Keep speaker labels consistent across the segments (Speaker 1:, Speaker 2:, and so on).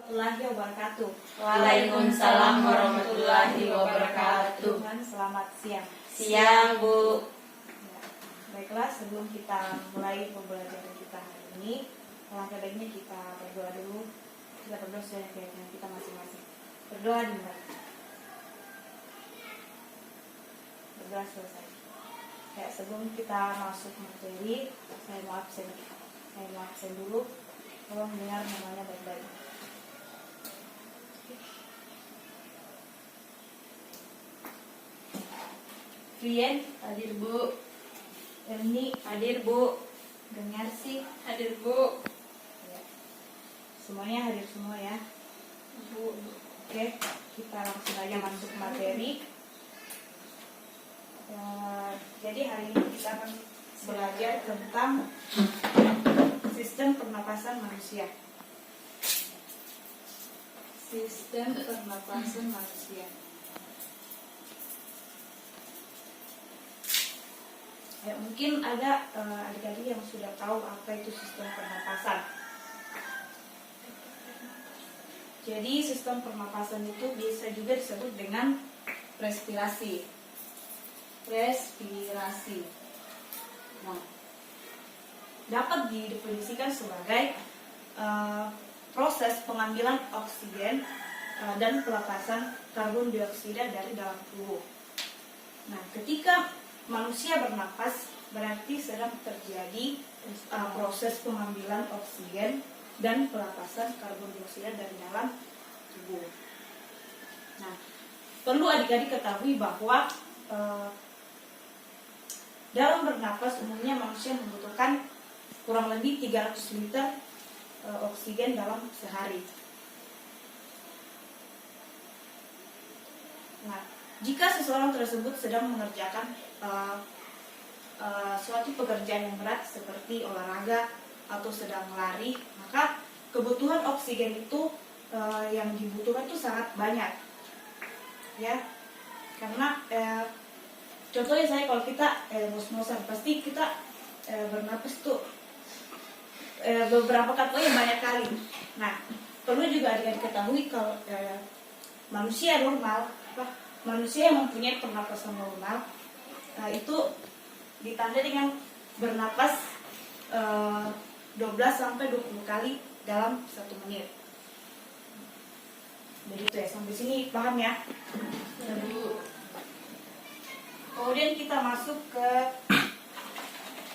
Speaker 1: warahmatullahi wabarakatuh.
Speaker 2: Waalaikumsalam warahmatullahi wabarakatuh.
Speaker 1: Selamat siang.
Speaker 2: Siang, Bu.
Speaker 1: Ya, baiklah, sebelum kita mulai pembelajaran kita hari ini, alangkah baiknya kita berdoa dulu. Kita berdoa sesuai keyakinan kita masing-masing. Berdoa dimulai. Berdoa selesai. Ya, sebelum kita masuk materi, saya mau absen dulu. Tolong dengar namanya baik-baik. Vien,
Speaker 2: Hadir, Bu.
Speaker 1: Elni,
Speaker 2: Hadir, Bu.
Speaker 1: Dengarsi,
Speaker 2: Hadir, Bu.
Speaker 1: ya. Semuanya hadir semua ya.
Speaker 2: Bu.
Speaker 1: Oke, kita langsung aja masuk materi. Jadi hari ini kita akan belajar tentang sistem pernapasan manusia. Sistem pernapasan manusia. Ya, mungkin ada adik-adik yang sudah tahu apa itu sistem pernapasan. Jadi sistem pernapasan itu biasa juga disebut dengan respirasi. Respirasi. Nah, dapat didefinisikan sebagai proses pengambilan oksigen dan pelepasan karbon dioksida dari dalam tubuh. Nah, ketika manusia bernapas, berarti sedang terjadi proses pengambilan oksigen dan pelepasan karbon dioksida dari dalam tubuh. Nah, perlu adik-adik ketahui bahwa dalam bernapas umumnya manusia membutuhkan kurang lebih 300 liter oksigen dalam sehari. Nah, jika seseorang tersebut sedang mengerjakan suatu pekerjaan yang berat seperti olahraga atau sedang lari, maka kebutuhan oksigen itu yang dibutuhkan itu sangat banyak, ya. Karena contohnya saya kalau kita ngos-ngosan, pasti kita bernapas tuh beberapa kali, banyak kali. Nah, perlu juga adik-adik ketahui kalau manusia normal, manusia yang mempunyai pernapasan normal itu ditanda dengan bernapas 12-20 kali dalam 1 menit. Begitu ya, sampai sini paham ya? Kemudian kita masuk ke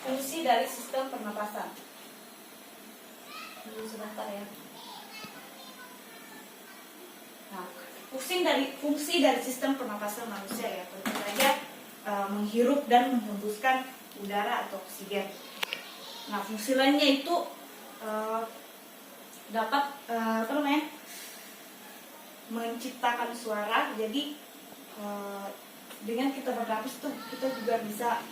Speaker 1: fungsi dari sistem pernapasan. Dulu sebentar ya. Nah, fungsi dari sistem pernapasan manusia ya, tentu saja menghirup dan menghembuskan udara atau oksigen. Nah, fungsi lainnya itu dapat menciptakan suara. Jadi dengan kita bernapas tuh kita juga bisa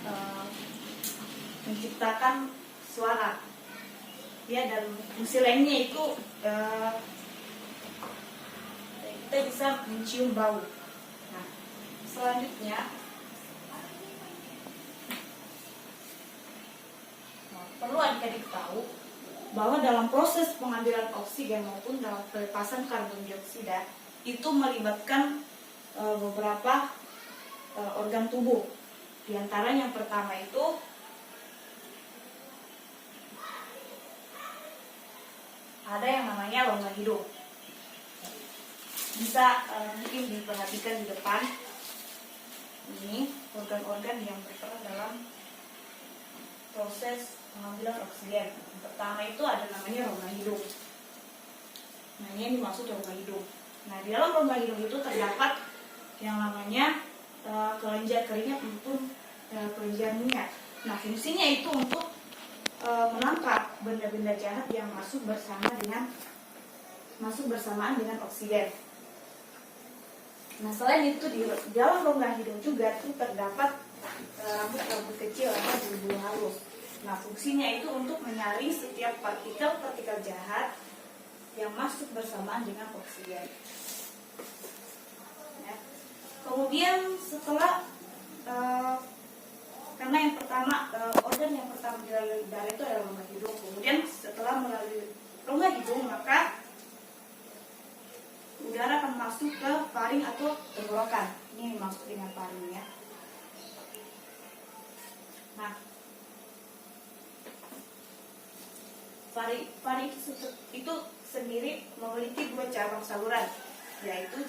Speaker 1: menciptakan suara. Ya, dan fungsi lainnya itu kita bisa mencium bau. Nah, selanjutnya perlu adik-adik tahu bahwa dalam proses pengambilan oksigen maupun dalam pelepasan karbon dioksida itu melibatkan beberapa organ tubuh. Di antara yang pertama itu ada yang namanya rongga hidung. Bisa mungkin diperhatikan di depan. Ini organ-organ yang berperan dalam proses pengambilan oksigen. Yang pertama itu ada namanya rongga hidung. Nah, ini yang dimaksud rongga hidung. Nah, di dalam rongga hidung itu terdapat yang namanya kelenjar keringat maupun kelenjar minyak. Nah, fungsinya itu untuk menangkap benda-benda jahat yang masuk bersamaan dengan oksigen. Nah, selain itu di dalam rongga hidung juga itu terdapat rambut-rambut kecil atau bulu-bulu halus. Nah, fungsinya itu untuk menyaring setiap partikel-partikel jahat yang masuk bersamaan dengan oksigen. Ya. Kemudian setelah karena yang pertama organ yang pertama dilalui darah itu adalah rongga hidung. Kemudian setelah melalui rongga hidung maka masuk ke faring atau tenggorokan. Ini maksud dengan faring ya. Nah, faring itu sendiri memiliki dua cabang saluran, yaitu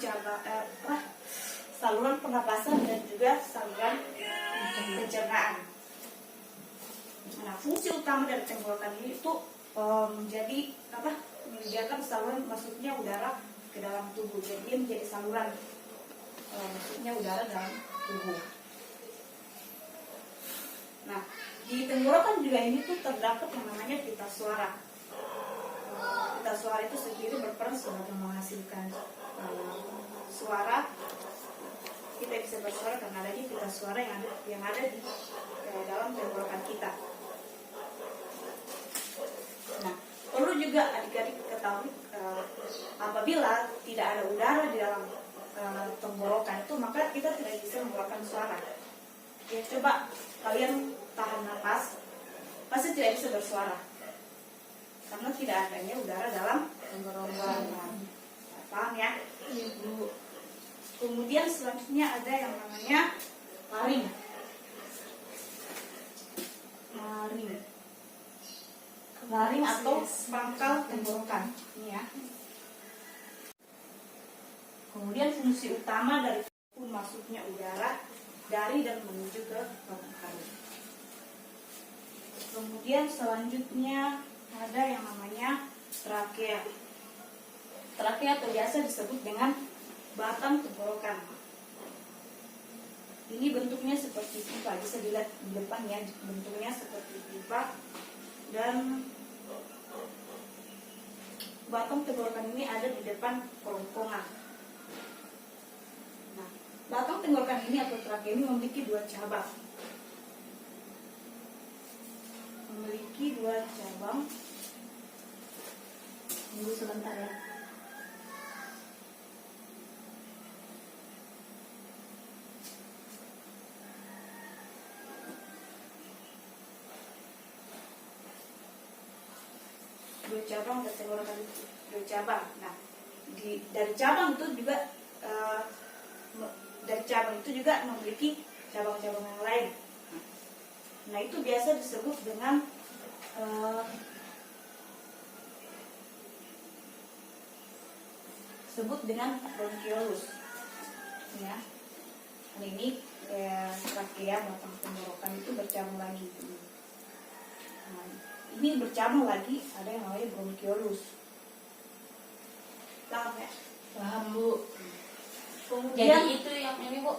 Speaker 1: saluran pernapasan dan juga saluran pencernaan. Nah, fungsi utama dari tenggorokan ini itu menyediakan saluran masuknya udara ke dalam tubuh. Jadi dia menjadi saluran masuknya udara dalam tubuh. Nah, di tenggorokan juga ini tuh terdapat yang namanya pita suara. Pita suara itu sendiri berperan sebagai menghasilkan suara. Kita bisa bersuara karena ada di pita suara yang ada di dalam tenggorokan kita. Nah, perlu juga adik-adik ketahui apabila tidak ada udara di dalam tenggorokan itu, maka kita tidak bisa mengeluarkan suara. Ya, coba kalian tahan napas, pasti tidak bisa bersuara karena tidak adanya udara dalam tenggorokan. Paham ya?
Speaker 2: Ibu.
Speaker 1: Kemudian selanjutnya ada yang namanya faring. Faring atau pangkal tenggorokan. Ini ya. Kemudian fungsi utama dari masuknya udara dari dan menuju ke paru-paru. Kemudian selanjutnya ada yang namanya trakea. Trakea atau biasa disebut dengan batang tenggorokan. Ini bentuknya seperti pipa, bisa dilihat di depan ya, bentuknya seperti pipa, dan batang tenggorokan ini ada di depan kerongkongan. Nah, batang tenggorokan ini atau trakea ini memiliki dua cabang. Tunggu sebentar ya. Dua cabang dan tenggorokan dua cabang. Nah, dari cabang itu juga memiliki cabang-cabang yang lain. Nah, itu biasa disebut dengan bronkiolus. Ya. Ini trakea batang tenggorokan itu bercabang lagi. Nah, ini bercabang lagi, ada yang namanya bronkiolus. Paham ya?
Speaker 2: Paham, Bu.
Speaker 1: Kemudian
Speaker 2: Jadi itu yang ini, Bu,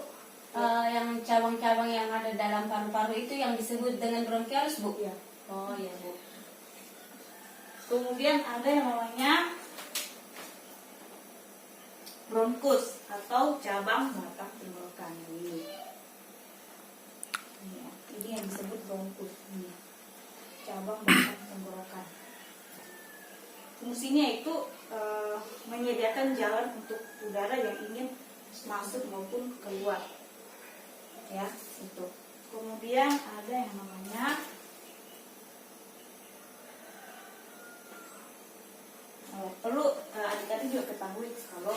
Speaker 2: yang cabang-cabang yang ada dalam paru-paru itu yang disebut dengan bronkiolus, Bu?
Speaker 1: ya.
Speaker 2: Oh iya, Bu.
Speaker 1: Kemudian ada yang namanya bronkus atau cabang batang tenggorokan ini. Ya, ini yang disebut bronkus ini. Cabang batang tenggorokan. Fungsinya itu menyediakan jalan untuk udara yang ingin masuk maupun keluar. Ya, itu. Kemudian ada yang namanya perlu adik-adik juga ketahui kalau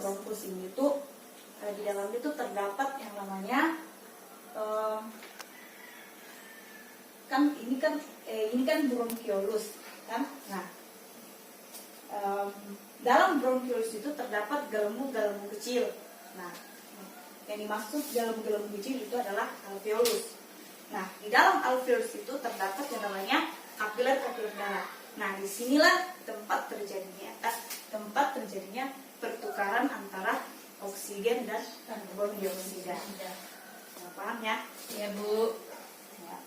Speaker 1: bronkus ini tuh di dalamnya itu terdapat yang namanya ini kan bronkiolus kan. Nah, dalam bronkiolus itu terdapat gelembung-gelembung kecil. Nah, yang dimaksud gelembung-gelembung kecil itu adalah alveolus. Nah, di dalam alveolus itu terdapat yang namanya kapiler-kapiler darah. Nah, disinilah tempat terjadinya pertukaran antara oksigen dan karbon dioksida. Nah, paham ya?
Speaker 2: Ya, Bu.
Speaker 1: Ya.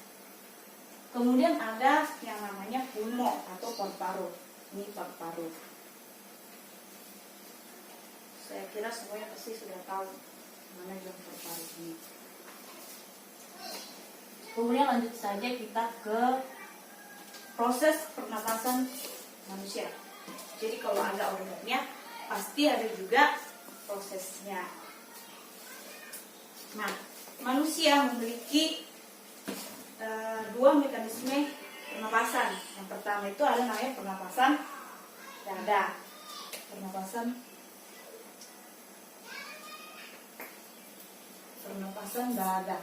Speaker 1: Kemudian ada yang namanya pulmo atau paru-paru. Ini paru-paru. Saya kira semuanya pasti sudah tahu mana yang paru-paru ini. Kemudian lanjut saja kita ke proses pernapasan manusia. Jadi kalau ada organnya, pasti ada juga prosesnya. Nah, manusia memiliki dua mekanisme pernapasan. Yang pertama itu ada namanya pernapasan dada. Pernapasan pernapasan dada.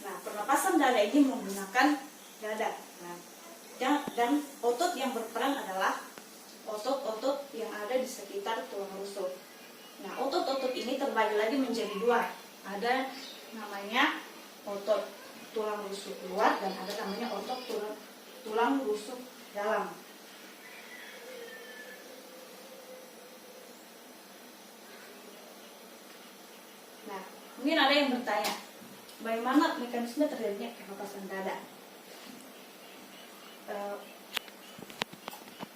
Speaker 1: Nah, pernapasan dada ini menggunakan dada. Nah, dan otot yang berperan adalah otot-otot yang ada di sekitar tulang rusuk. Nah, otot-otot ini terbagi lagi menjadi dua. Ada namanya otot tulang rusuk luar dan ada namanya otot tulang rusuk dalam. Nah, mungkin ada yang bertanya, bagaimana mekanisme terjadinya pernapasan dada?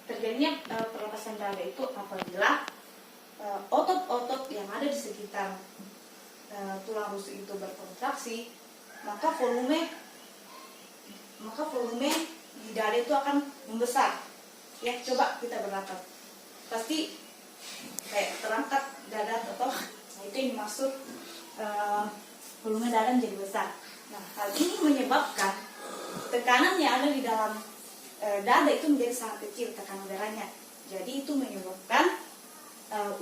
Speaker 1: Terjadinya pernapasan dada itu apabila otot-otot yang ada di sekitar tulang rusuk itu berkontraksi, maka volume di dada itu akan membesar. Ya, coba kita berlatih. Pasti kayak terangkat dada atau nah, itu yang dimaksud volume dada menjadi besar. Nah, hal ini menyebabkan tekanan yang ada di dalam dada itu menjadi sangat kecil, tekanan udaranya. Jadi itu menyebabkan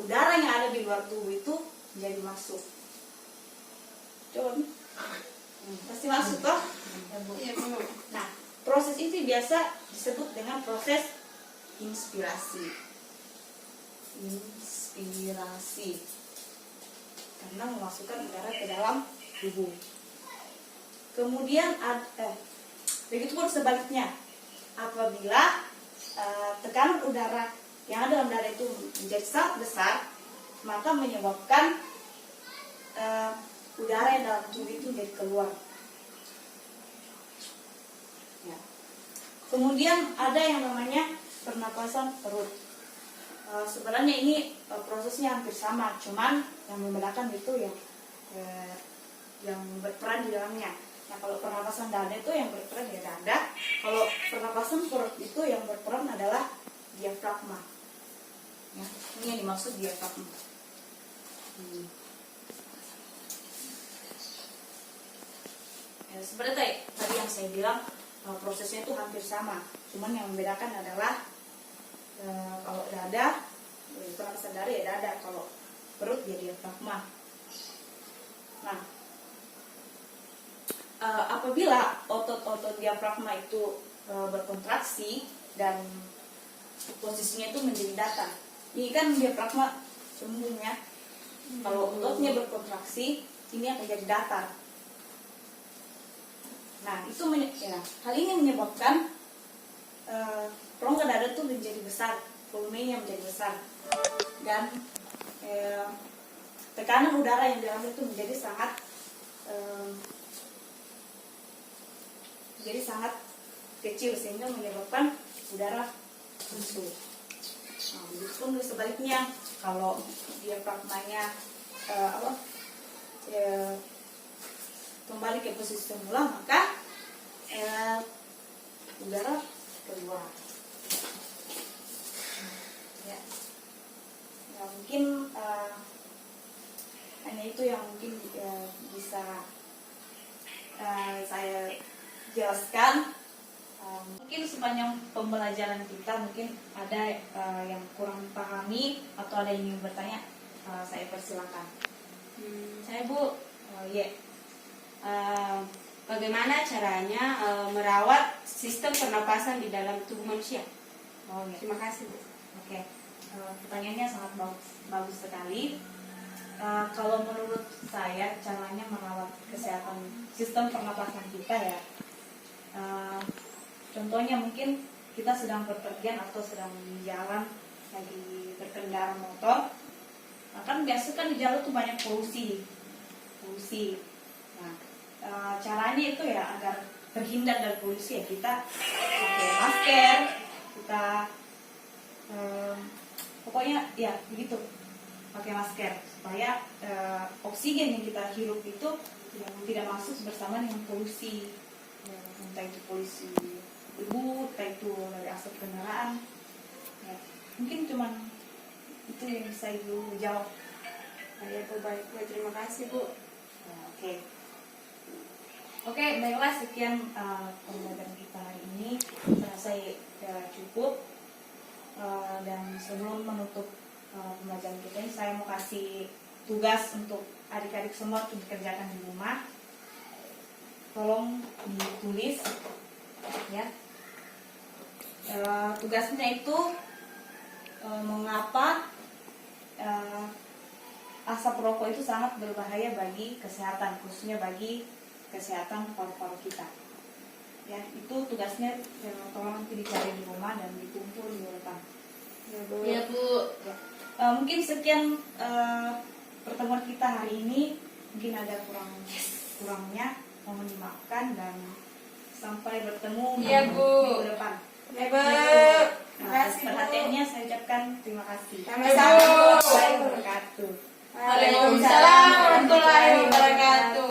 Speaker 1: udara yang ada di luar tubuh itu menjadi masuk. Coba pasti masuk toh?
Speaker 2: Iya, Bu.
Speaker 1: Nah, proses itu biasa disebut dengan proses inspirasi. Inspirasi. Karena memasukkan udara ke dalam tubuh. Kemudian begitu pun sebaliknya. Apabila tekanan udara yang ada dalam dada itu menjadi sangat besar, maka menyebabkan udara yang dalam tubuh itu menjadi keluar. Ya. Kemudian ada yang namanya pernapasan perut. Sebenarnya ini prosesnya hampir sama, cuman yang membedakan itu yang berperan di dalamnya. Nah, kalau pernapasan dada itu yang berperan ya dada. Kalau pernapasan perut itu yang berperan adalah diafragma. Ya, ini yang dimaksud diafragma. Ya, sebenarnya tadi yang saya bilang prosesnya itu hampir sama, cuman yang membedakan adalah kalau dada, pernapasan dada ya dada, kalau perut ya diafragma. Nah, apabila otot-otot diafragma itu berkontraksi dan posisinya itu menjadi datar. Ini kan diafragma sembungnya. Kalau ototnya berkontraksi, ini akan jadi datar. Nah, itu hal ini menyebabkan rongga dada itu menjadi besar, volumenya menjadi besar, dan tekanan udara yang di dalam itu menjadi sangat kecil sehingga menyebabkan udara masuk. Nah, begitupun sebaliknya, kalau diafragmanya kembali ke posisi semula, maka udara keluar. Ya, mungkin hanya itu yang mungkin bisa saya jelaskan. Mungkin sepanjang pembelajaran kita mungkin ada yang kurang pahami atau ada yang ingin bertanya, saya persilakan.
Speaker 2: Saya Bu, bagaimana caranya merawat sistem pernapasan di dalam tubuh manusia?
Speaker 1: Oh, ya.
Speaker 2: Terima kasih Bu.
Speaker 1: Oke, pertanyaannya sangat bagus sekali. Kalau menurut saya caranya merawat kesehatan sistem pernapasan kita ya, contohnya mungkin kita sedang berpergian atau sedang jalan lagi berkendara motor, nah, kan biasa kan di jalan tuh banyak polusi. Nah, caranya itu ya agar terhindar dari polusi ya kita pakai masker, kita pokoknya ya begitu, pakai masker supaya oksigen yang kita hirup itu tidak masuk bersama dengan polusi, entah itu polusi debu, entah itu dari asap kendaraan. Ya, mungkin cuman itu yang bisa Ibu jawab.
Speaker 2: Ya Bu, baik Bu, terima kasih Bu.
Speaker 1: Oke, baiklah, sekian pembelajaran kita hari ini. Saya rasa cukup. Dan sebelum menutup pembelajaran kita ini. Saya mau kasih tugas untuk adik-adik semua untuk dikerjakan di rumah. Tolong ditulis ya. Tugasnya itu mengapa asap rokok itu sangat berbahaya bagi kesehatan, khususnya bagi kesehatan paru-paru kita. Ya, itu tugasnya tolong nanti dicari di rumah dan dikumpul di depan.
Speaker 2: Ya Bu.
Speaker 1: Ya. Mungkin sekian pertemuan kita hari ini. Mungkin ada kurangnya, mohon dimaafkan dan sampai bertemu
Speaker 2: Iya, Bu.
Speaker 1: minggu depan.
Speaker 3: Ya, Bu.
Speaker 1: Nah,
Speaker 3: Terima
Speaker 1: atas
Speaker 3: kasih, Bu.
Speaker 1: perhatiannya saya ucapkan terima kasih.
Speaker 3: Sama-sama.
Speaker 1: Assalamualaikum warahmatullahi wabarakatuh.
Speaker 3: Waalaikumsalam warahmatullahi wabarakatuh.